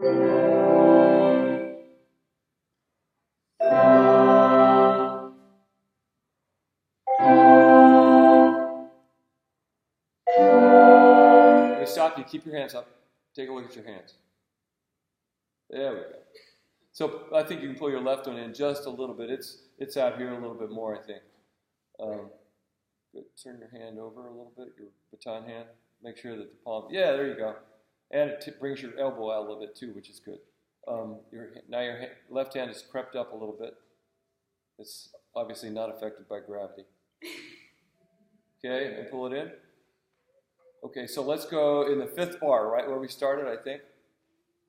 Let me stop you. Keep your hands up. Take a look at your hands. There we go. So I think you can pull your left one in just a little bit. It's out here a little bit more, I think. Good. Turn your hand over a little bit, your baton hand. Make sure that the palm, yeah, there you go. And it brings your elbow out a little bit too, which is good. Now your left hand is crept up a little bit. It's obviously not affected by gravity. Okay, and pull it in. Okay, so let's go in the fifth bar, right where we started, I think.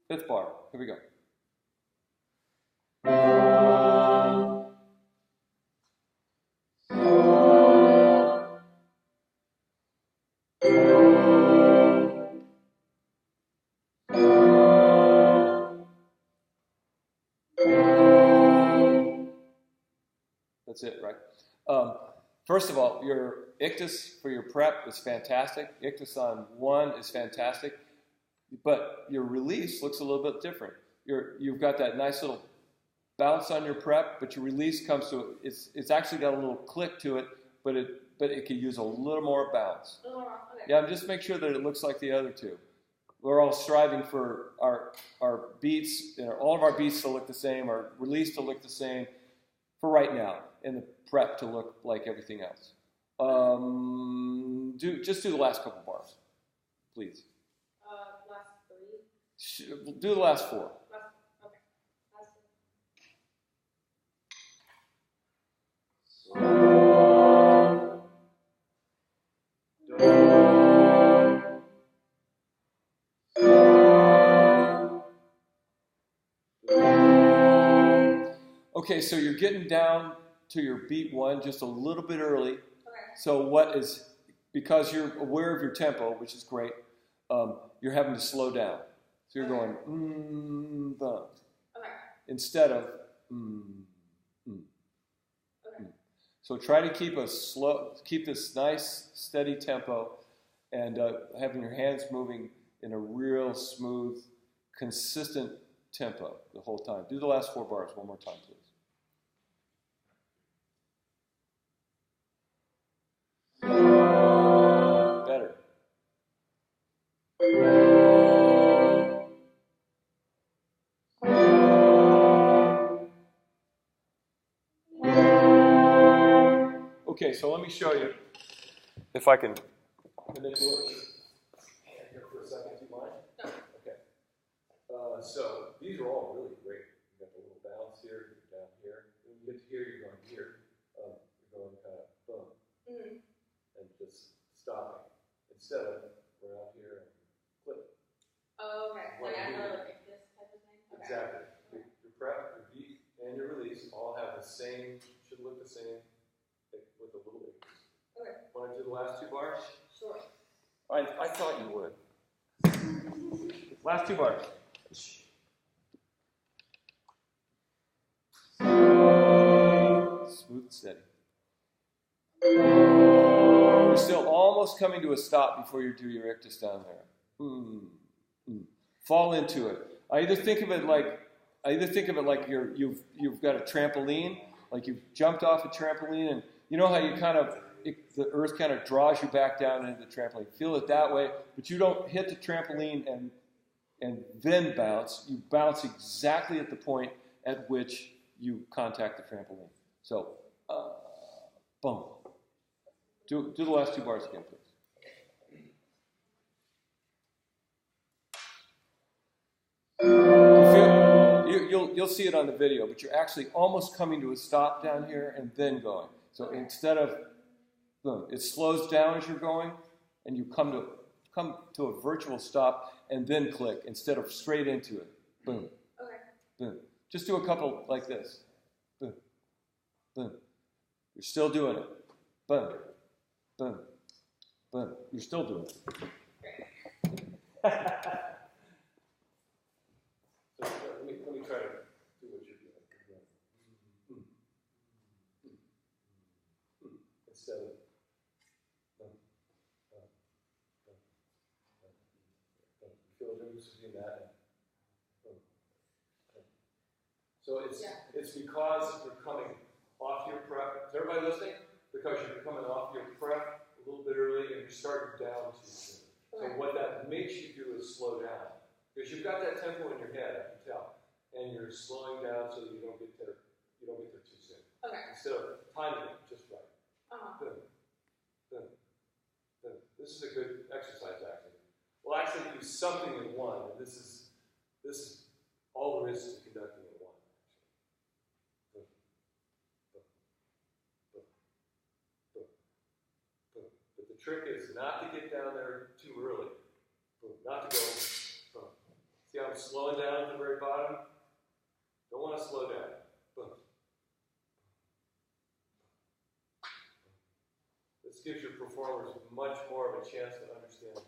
Fifth bar. Here we go. That's it, right? First of all, your ictus for your prep is fantastic. Ictus on 1 is fantastic. But your release looks a little bit different. You've got that nice little bounce on your prep, but your release comes to, it's actually got a little click to it, but it could use a little more bounce. Okay. Yeah, just make sure that it looks like the other two. We're all striving for our beats, all of our beats to look the same, our release to look the same for right now, and the prep to look like everything else. Just do the last couple bars, please. Last 3? Do the last 4. Okay. Okay, so you're getting down to your beat 1 just a little bit early. Okay. So because you're aware of your tempo, which is great, you're having to slow down. So you're going, bum. Okay. Instead of, Okay. So try to keep this nice, steady tempo, and having your hands moving in a real smooth, consistent tempo the whole time. Do the last 4 bars one more time, please. Better. Okay, so let me show you if I can manipulate here for a second. Do you mind? No. Okay. So these are all really great. You got the little bounce here, down here. When you get to here, you're going here. You're going kind of boom, and just stopping instead of we're out here and clip. Oh, okay. What Like I do you know, do? like this type of thing. Okay. Exactly. Your prep, your beat, and your release all have the same, should look the same with a little bit. Okay. Want to do the last 2 bars? Sure. I thought you would. Last 2 bars. Smooth and steady. You're still almost coming to a stop before you do your ictus down there. Fall into it. I either think of it like you've got a trampoline, like you've jumped off a trampoline, and you know how you the earth kind of draws you back down into the trampoline. Feel it that way, but you don't hit the trampoline and then bounce. You bounce exactly at the point at which you contact the trampoline. So, boom. Do the last 2 bars again, please. You'll see it on the video, but you're actually almost coming to a stop down here and then going. So instead of boom, it slows down as you're going, and you come to a virtual stop and then click instead of straight into it. Boom. Okay. Boom. Just do a couple like this. Boom. Boom. You're still doing it. Boom. Boom. Boom. You're still doing it. So let me try to do what you're doing. Instead of you feel a difference between that and So it's because you're coming off your prep. Is everybody listening? Because you're coming off your prep a little bit early and you're starting down too soon. So what that makes you do is slow down. Because you've got that tempo in your head, I can tell. And you're slowing down so you don't get there too soon. Okay. Instead of timing it just right. Good. This is a good exercise, actually. We'll actually do something in one, and this is all there is to conducting in one. But the trick is not to get down there too early. Not to go. See how I'm slowing down at the very bottom? Don't want to slow down. This gives your performers much more of a chance to understand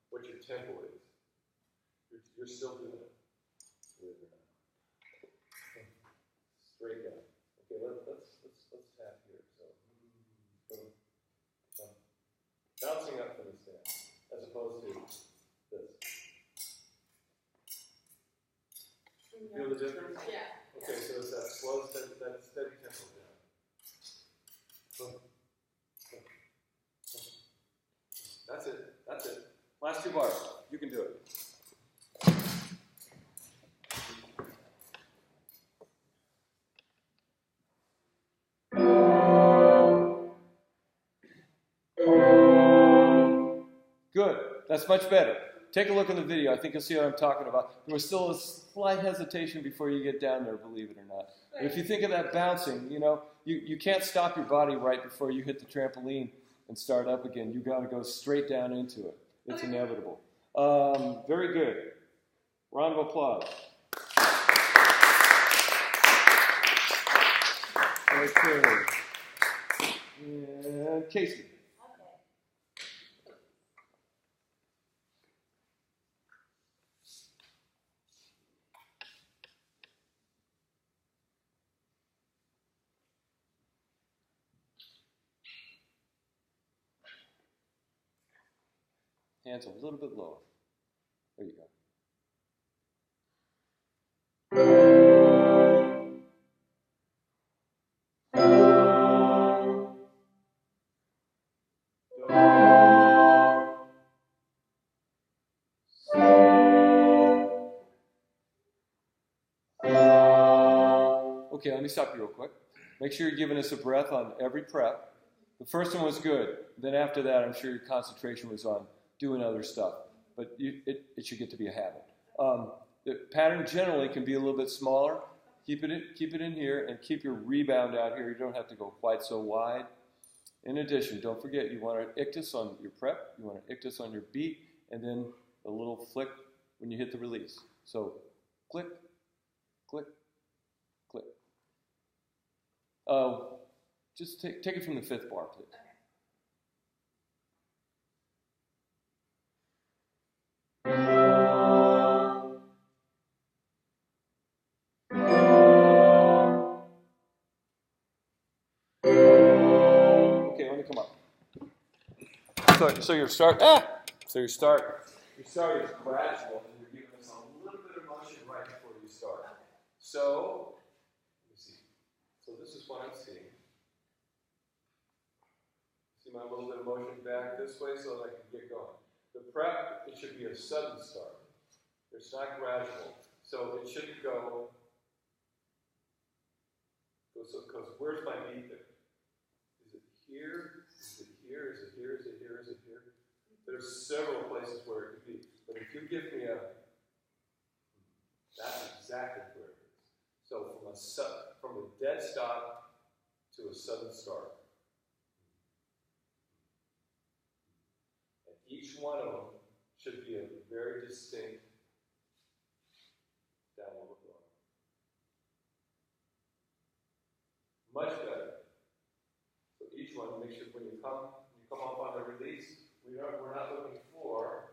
what your tempo is. You're still doing it. Straight down. Okay, let's tap here. So, bouncing up from the stand, as opposed to this. Feel the difference? Yeah. Okay, so it's that slow, steady tempo down. That's it. Last 2 bars. You can do it. Good. That's much better. Take a look in the video. I think you'll see what I'm talking about. There was still a slight hesitation before you get down there, believe it or not. But if you think of that bouncing, you can't stop your body right before you hit the trampoline and start up again. You got to go straight down into it. It's inevitable. Very good. Round of applause. Okay. And Casey. Hands a little bit lower. There you go. Okay, let me stop you real quick. Make sure you're giving us a breath on every prep. The first one was good. Then after that, I'm sure your concentration was on doing other stuff. But it should get to be a habit. The pattern generally can be a little bit smaller. Keep it in here and keep your rebound out here. You don't have to go quite so wide. In addition, don't forget you want an ictus on your prep. You want an ictus on your beat. And then a little flick when you hit the release. So click, click, click. Just take it from the 5th bar, please. Okay, let me come up. So your start. So your start is gradual, and you're giving us a little bit of motion right before you start. So let me see. So this is what I'm seeing. See my little bit of motion back this way so that I can get going. The prep, it should be a sudden start. It's not gradual. So it should go. Because where's my beat there? Is it here? Is it here? Is it here? Is it here? Is it here? There's several places where it could be. But if you give me that's exactly where it is. So from a dead stop to a sudden start. And each one of them should be a very distinct downward flow. Much better. So each one, make sure when you come up on the release, we're not looking for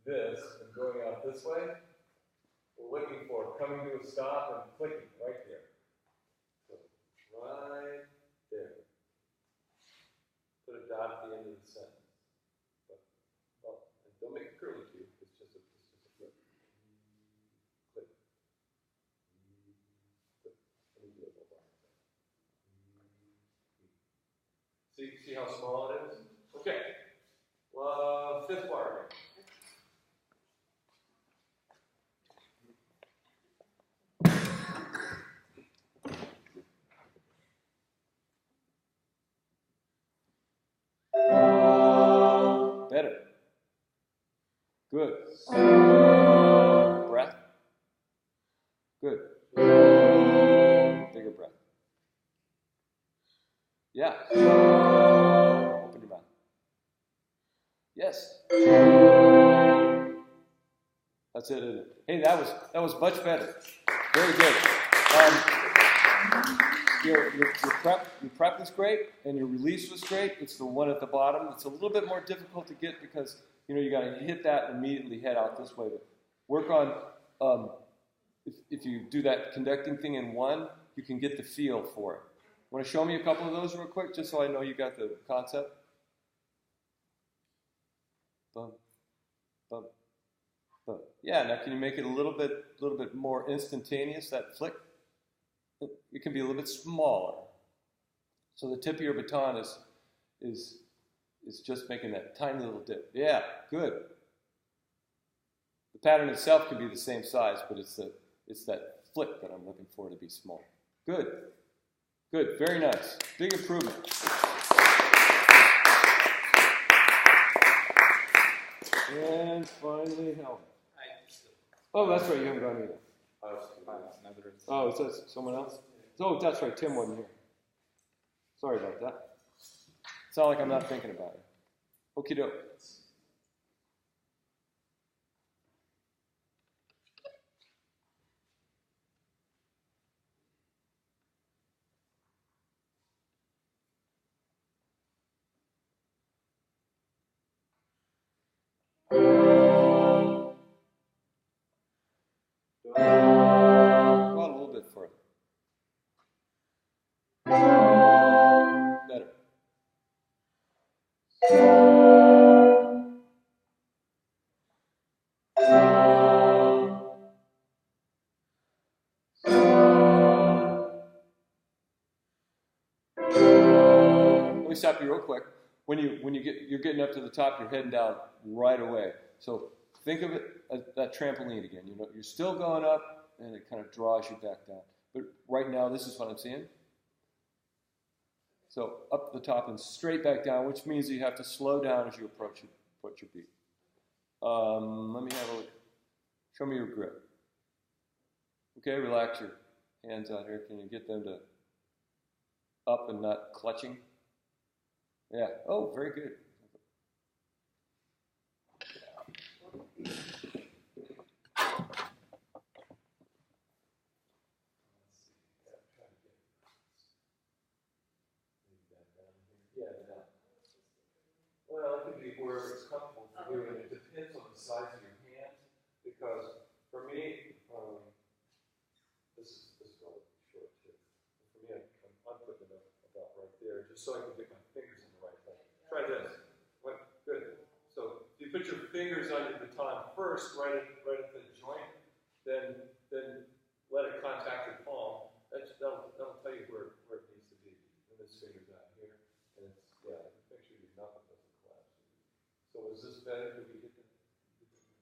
this and going out this way. We're looking for coming to a stop and clicking right there. So right there. Put a dot at the end of the sentence. But, and don't make it curly Q. It's just a flip. See how small it is? Okay. Fifth bar. Better. Good. Breath. Good. Bigger breath. Yeah. Open your mouth. Yes. That's it, isn't it? Hey, that was much better. Very good. Your prep was great, and your release was great. It's the one at the bottom. It's a little bit more difficult to get because you got to hit that and immediately head out this way. But work on if you do that conducting thing in one, you can get the feel for it. Want to show me a couple of those real quick, just so I know you got the concept? Bum, bum, bum. Yeah. Now, can you make it a little bit more instantaneous? That flick. It can be a little bit smaller. So the tip of your baton is just making that tiny little dip. Yeah, good. The pattern itself can be the same size, but it's that flick that I'm looking for to be small. Good. Good. Very nice. Big improvement. And finally, Helen. Oh, that's right. You haven't gone either. Oh, it says someone else? Oh, that's right. Tim wasn't here. Sorry about that. It's not like I'm not thinking about it. Okie doke. Go out a little bit further. Better. Let me stop you real quick. When you're getting up to the top, you're heading down right away. So think of it as that trampoline again. You're still going up, and it kind of draws you back down. But right now, this is what I'm seeing. So up the top and straight back down, which means you have to slow down as you approach your beat. Let me have a look. Show me your grip. Okay, relax your hands out here. Can you get them to up and not clutching? Yeah. Oh, very good. Well, it could be wherever it's comfortable for you, and it depends on the size of your hands. Because for me, this is really short too. For me, I'm putting it about right there, just so I can get my fingers in the right place. Try this. Good. So if you put your fingers on your baton first, right at the joint, then let it contact your palm. That'll tell you where it needs to be. And this finger's out here, and it's make sure your knuckle doesn't collapse. So is this better? Did we get the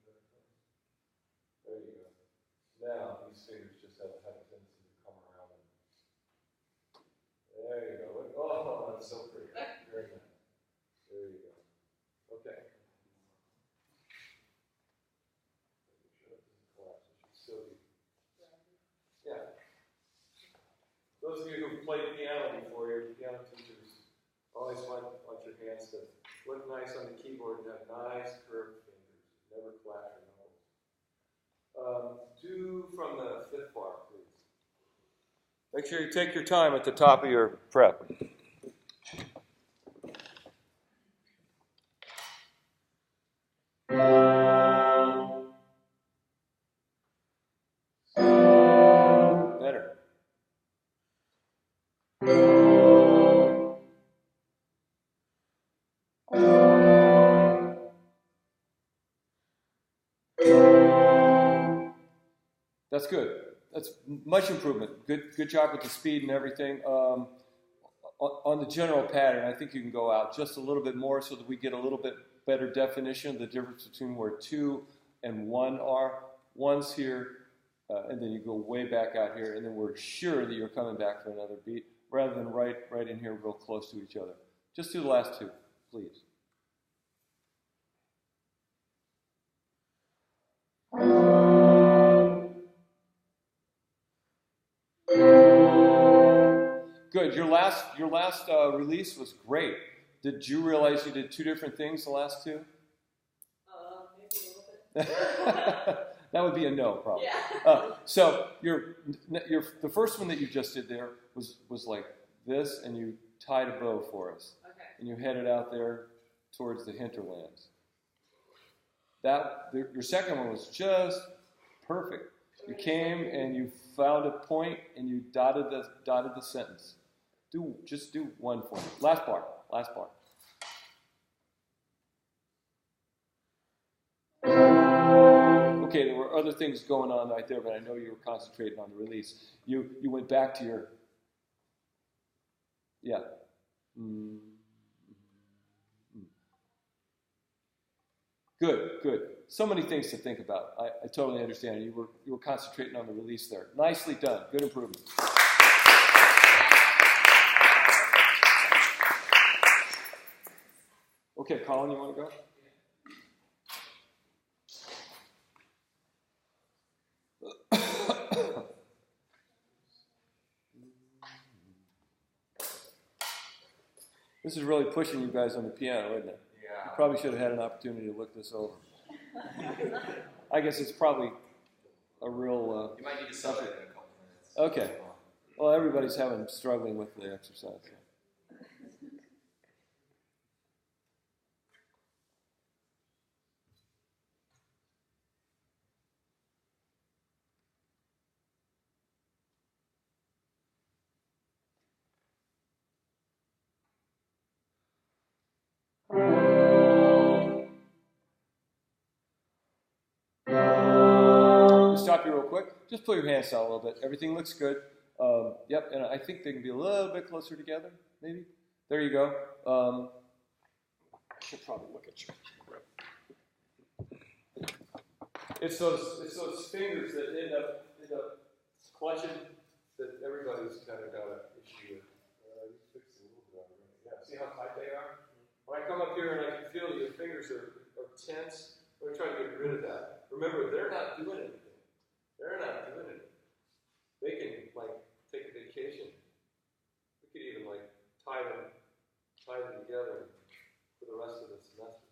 better place? There you go. Now these fingers just have a tendency to come around. There you go. Oh, that's so pretty. Very nice. There you go. Okay. Make sure it doesn't collapse. It should still be. Yeah. Those of you who've played piano before, your piano teachers always want your hands to look nice on the keyboard and have nice curved fingers. Never clash your knuckles. Do from the fifth bar, please. Make sure you take your time at the top of your prep. Better. That's good. That's much improvement. Good job with the speed and everything. on the general pattern, I think you can go out just a little bit more so that we get a little bit better definition of the difference between where 2 and 1 are. 1's here, and then you go way back out here, and then we're sure that you're coming back for another beat, rather than right in here real close to each other. Just do the last 2, please. Good. Your last release was great. Did you realize you did 2 different things the last 2? Maybe a little bit. That would be a no, probably. Yeah. So the first one that you just did there was like this, and you tied a bow for us, Okay. and you headed out there towards the hinterlands. Your second one was just perfect. You came and you found a point and you dotted the sentence. Just do one for me. Last bar. Okay, there were other things going on right there, but I know you were concentrating on the release. You went back to your, yeah. Good. So many things to think about. I totally understand. You were concentrating on the release there. Nicely done. Good improvement. Okay, Colin, you want to go? This is really pushing you guys on the piano, isn't it? Yeah. You probably should have had an opportunity to look this over. I guess it's probably a real... you might need to sub it in a couple minutes. Okay. Well, everybody's struggling with the exercise. Stop you real quick. Just pull your hands down a little bit. Everything looks good. Yep, and I think they can be a little bit closer together, maybe. There you go. I should probably look at you. It's those fingers that end up clutching that everybody's kind of got an issue with. You fixed it a little bit already. Yeah. See how tight they are? When I come up here and I can feel your fingers are tense, I'm trying to get rid of that. Remember, they're not doing anything. They're not doing it. They can take a vacation. We could even tie them together for the rest of the semester.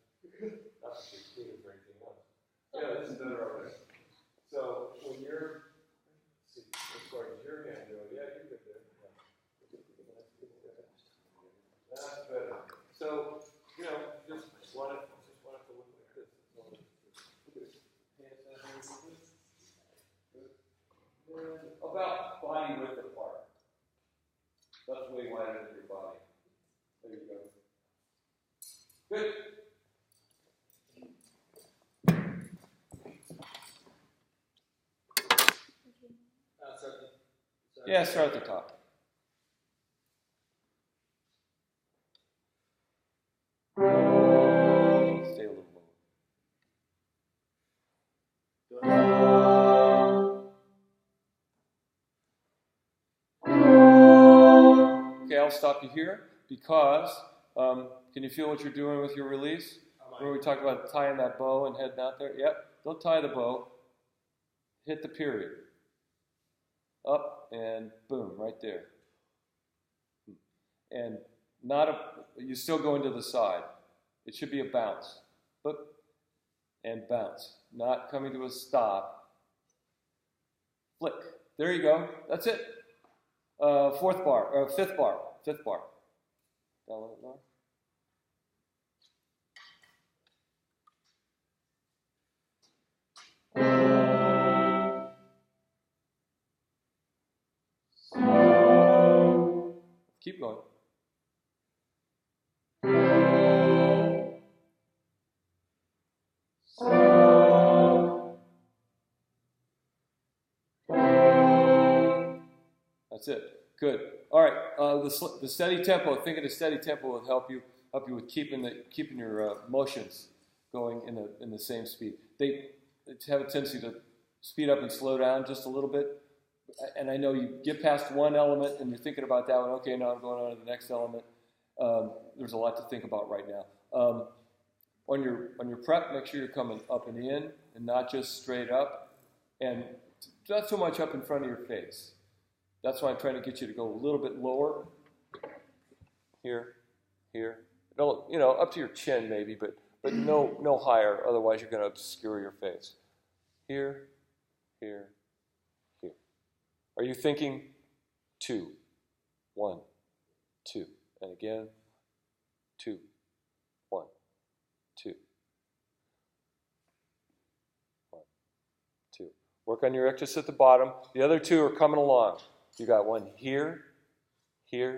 Not that you're cleaning for anything else. Yeah, this is better already. So when you're, let's see, as far as your hand goes, yeah, you're good there. That's better. So just want it to look like this. About body width apart. That's way wider than your body. There you go. Good. Yeah, start at the top. Stay a little lower. Okay, I'll stop you here because can you feel what you're doing with your release? Where we talked about tying that bow and heading out there? Yep. Don't tie the bow. Hit the period. Up and boom, right there. And you still go into the side. It should be a bounce. Boop, and bounce. Not coming to a stop. Flick. There you go. That's it. Fifth bar. Down a little more. Keep going. That's it. Good. All right. The steady tempo. Thinking a steady tempo will help you with keeping your motions going in the same speed. They have a tendency to speed up and slow down just a little bit. And I know you get past one element and you're thinking about that one. Okay, now I'm going on to the next element. There's a lot to think about right now. On your prep, make sure you're coming up and in and not just straight up, and not so much up in front of your face. That's why I'm trying to get you to go a little bit lower. Here. No, up to your chin maybe, but no higher. Otherwise, you're going to obscure your face. Here. Are you thinking 2, 1, 2, and again 2, 1, 2, 1, 2. Work on your ictus at the bottom. The other two are coming along. You got one here. So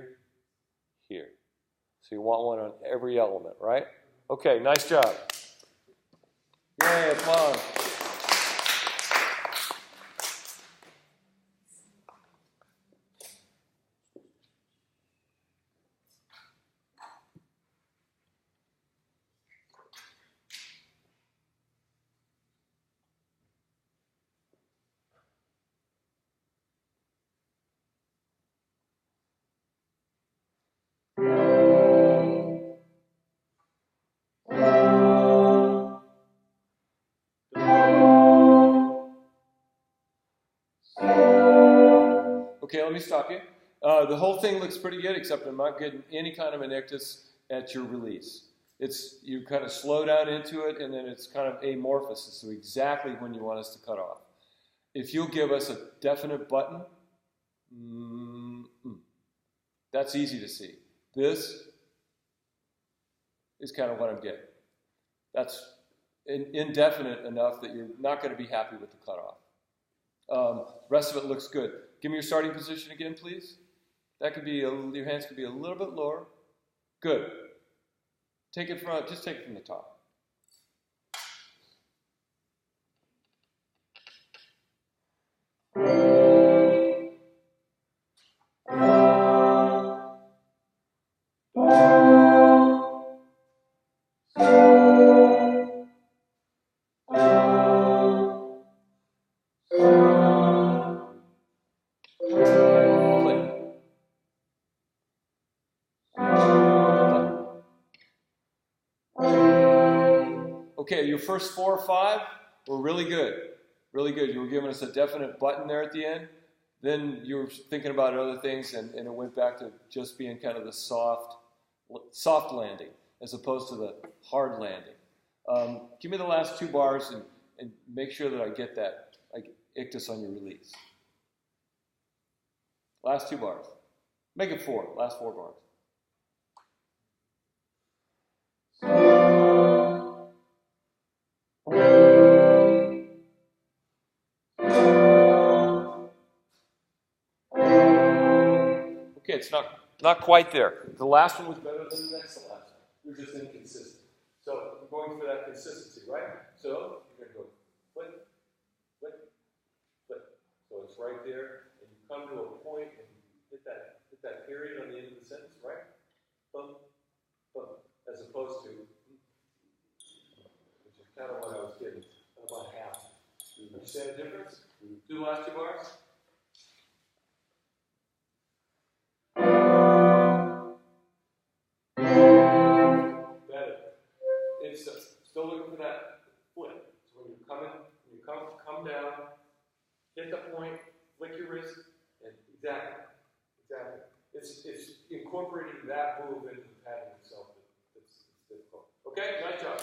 you want one on every element, right? Okay, nice job. Yay, applause. Okay, let me stop you. The whole thing looks pretty good, except I'm not getting any kind of an ictus at your release. You kind of slow down into it, and then it's kind of amorphous. So exactly when you want us to cut off. If you'll give us a definite button, that's easy to see. This is kind of what I'm getting. That's indefinite enough that you're not going to be happy with the cutoff. Rest of it looks good. Give me your starting position again, please. That could be your hands could be a little bit lower. Good. Just take it from the top. Okay, your first 4 or 5 were really good. Really good. You were giving us a definite button there at the end. Then you were thinking about other things, and it went back to just being kind of the soft landing as opposed to the hard landing. Give me the last 2 bars and make sure that I get that ictus on your release. Last 2 bars. Make it 4. Last 4 bars. Okay, it's not quite there. The last one was better than the next to last one. You're just inconsistent. So we're going for that consistency, right? So you're going to go flip. So it's right there, and you come to a point and you hit that period on the end of the sentence, right? Boom, as opposed to, which is kind of what I was getting, about half. You understand the difference? Do the last 2 bars. Better. It's still looking for that flip. So when you come down, hit the point, flick your wrist, and exactly. It's incorporating that move into the pattern itself that's difficult. Okay, nice job.